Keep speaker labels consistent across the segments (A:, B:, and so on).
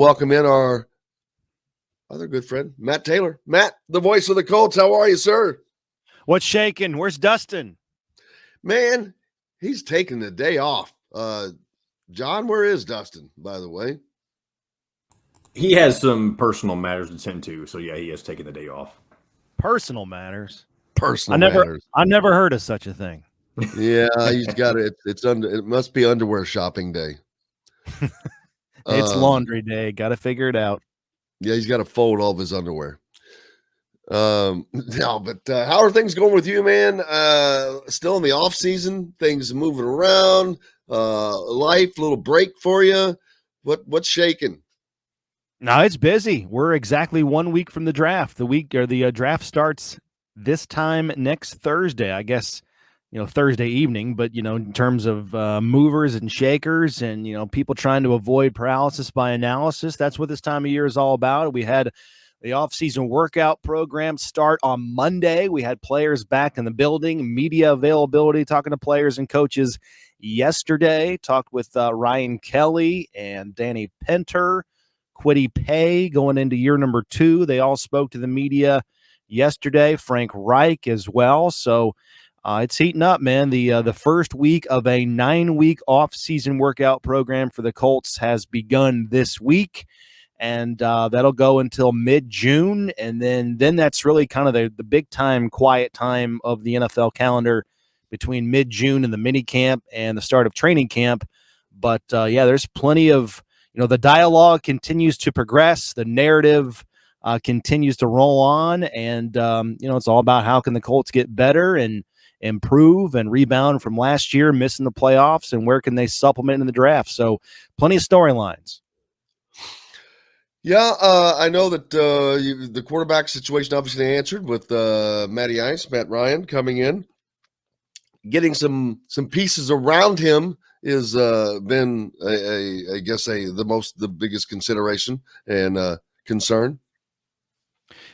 A: Welcome in our other good friend, Matt Taylor. Matt, the voice of the Colts. How are you, sir?
B: What's shaking? Where's Dustin?
A: Man, he's taking the day off. John, where is Dustin, by the way?
C: He has some personal matters to tend to, so yeah, he has taken the day off.
B: Personal matters.
A: Personal matters.
B: I never heard of such a thing.
A: Yeah, he's got it. It must be underwear shopping day.
B: It's laundry day. Got to figure it out.
A: Yeah, he's got to fold all of his underwear. No, but how are things going with you, man? Still in the off season, things moving around, life, little break for you. What's shaking?
B: No, it's busy. We're exactly 1 week from the draft. The draft starts this time next Thursday. I guess, Thursday evening, but in terms of movers and shakers and, people trying to avoid paralysis by analysis, that's what this time of year is all about. We had the offseason workout program start on Monday. We had players back in the building, media availability, talking to players and coaches yesterday. Talked with Ryan Kelly and Danny Pinter, Kwity Paye going into year number 2. They all spoke to the media yesterday. Frank Reich as well. So it's heating up, man. The first week of a 9-week off-season workout program for the Colts has begun this week. And that'll go until mid-June, and then that's really kind of the big time, quiet time of the NFL calendar between mid-June and the mini camp and the start of training camp. But there's plenty of the dialogue continues to progress, the narrative continues to roll on, and it's all about how can the Colts get better and improve and rebound from last year missing the playoffs, and where can they supplement in the draft. So plenty of storylines.
A: Yeah, I know that the quarterback situation obviously answered with Matt Ryan coming in. Getting some pieces around him has been, the biggest consideration and concern.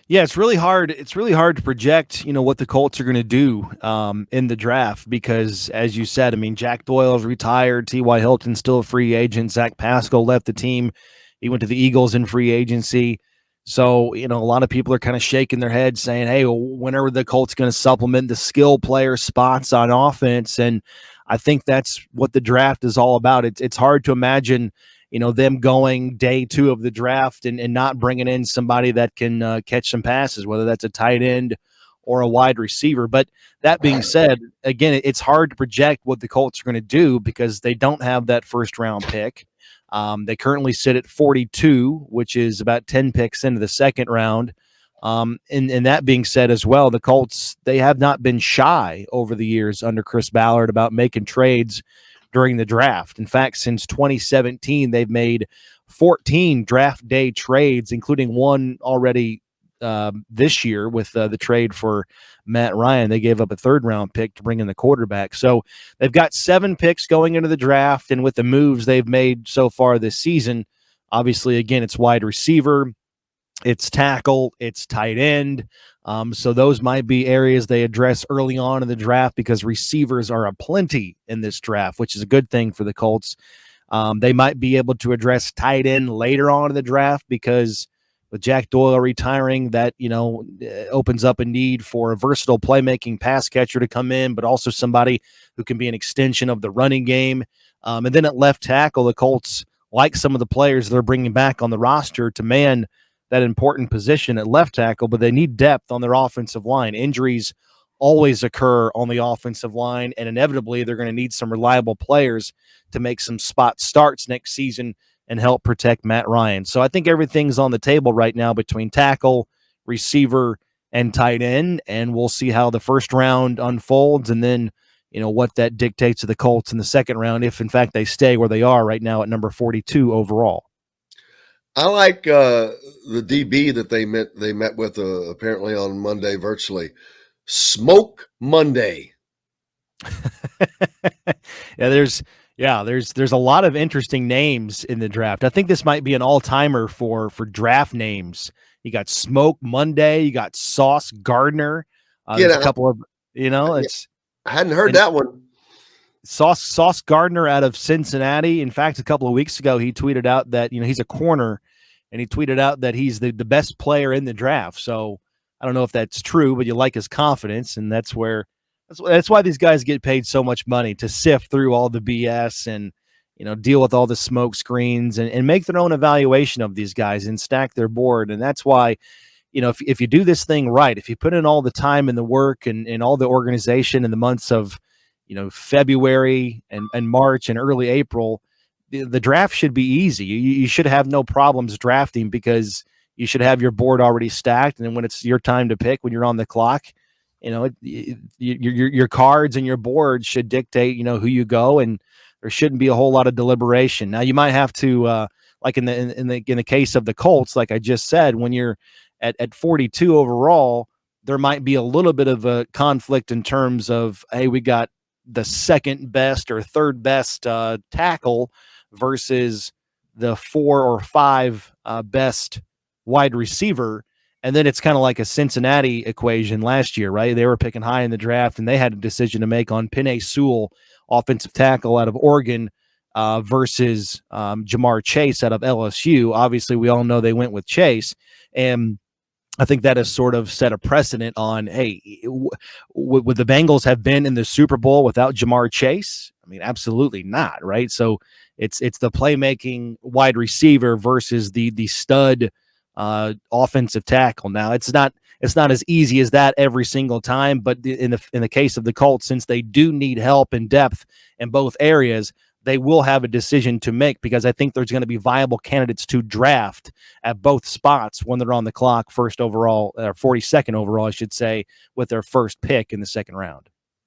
B: Yeah, it's really hard. It's really hard to project, what the Colts are going to do in the draft because, as you said, I mean, Jack Doyle's retired. T.Y. Hilton's still a free agent. Zach Pascal left the team. He went to the Eagles in free agency. So, a lot of people are kind of shaking their heads saying, hey, when are the Colts going to supplement the skill player spots on offense? And I think that's what the draft is all about. It's hard to imagine, them going day 2 of the draft and not bringing in somebody that can catch some passes, whether that's a tight end or a wide receiver. But that being said, again, it's hard to project what the Colts are going to do because they don't have that first-round pick. They currently sit at 42, which is about 10 picks into the second round. And that being said as well, the Colts, they have not been shy over the years under Chris Ballard about making trades during the draft. In fact, since 2017, they've made 14 draft day trades, including one already this year with the trade for Matt Ryan. They gave up a 3rd-round pick to bring in the quarterback. So they've got 7 picks going into the draft, and with the moves they've made so far this season, obviously, again, it's wide receiver, it's tackle, it's tight end. So those might be areas they address early on in the draft because receivers are aplenty in this draft, which is a good thing for the Colts. They might be able to address tight end later on in the draft because with Jack Doyle retiring, that, opens up a need for a versatile playmaking pass catcher to come in, but also somebody who can be an extension of the running game. And then at left tackle, the Colts, like some of the players they're bringing back on the roster to man that important position at left tackle, but they need depth on their offensive line. Injuries always occur on the offensive line, and inevitably they're going to need some reliable players to make some spot starts next season and help protect Matt Ryan. So I think everything's on the table right now between tackle, receiver, and tight end, and we'll see how the first round unfolds and then, what that dictates to the Colts in the second round, if in fact they stay where they are right now at number 42 overall.
A: I like the DB that they met with apparently on Monday virtually. Smoke Monday.
B: There's a lot of interesting names in the draft. I think this might be an all-timer for draft names. You got Smoke Monday, you got Sauce Gardner. There's a couple of, it's
A: I hadn't heard that one.
B: Sauce Gardner out of Cincinnati. In fact, a couple of weeks ago, he tweeted out that, he's a corner and he tweeted out that he's the best player in the draft. So I don't know if that's true, but you like his confidence, and that's why these guys get paid so much money, to sift through all the BS and deal with all the smoke screens and make their own evaluation of these guys and stack their board. And that's why, if you do this thing right, if you put in all the time and the work and all the organization in the months of February and March and early April, the draft should be easy. You should have no problems drafting, because you should have your board already stacked. And then when it's your time to pick, when you're on the clock, your cards and your board should dictate, who you go, and there shouldn't be a whole lot of deliberation. Now you might have to, like in the case of the Colts, like I just said, when you're at 42 overall, there might be a little bit of a conflict in terms of, hey, we got the second best or third best tackle versus the 4 or 5 best wide receiver. And then it's kind of like a Cincinnati equation last year, right? They were picking high in the draft, and they had a decision to make on Penei Sewell, offensive tackle out of Oregon, versus Jamar Chase out of LSU. Obviously, we all know they went with Chase, and I think that has sort of set a precedent on, hey, would the Bengals have been in the Super Bowl without Jamar Chase? I mean, absolutely not, right? So it's the playmaking wide receiver versus the stud offensive tackle. Now, it's not as easy as that every single time, but in the case of the Colts, since they do need help and depth in both areas, they will have a decision to make, because I think there's going to be viable candidates to draft at both spots when they're on the clock, first overall, or 42nd overall, I should say, with their first pick in the second round.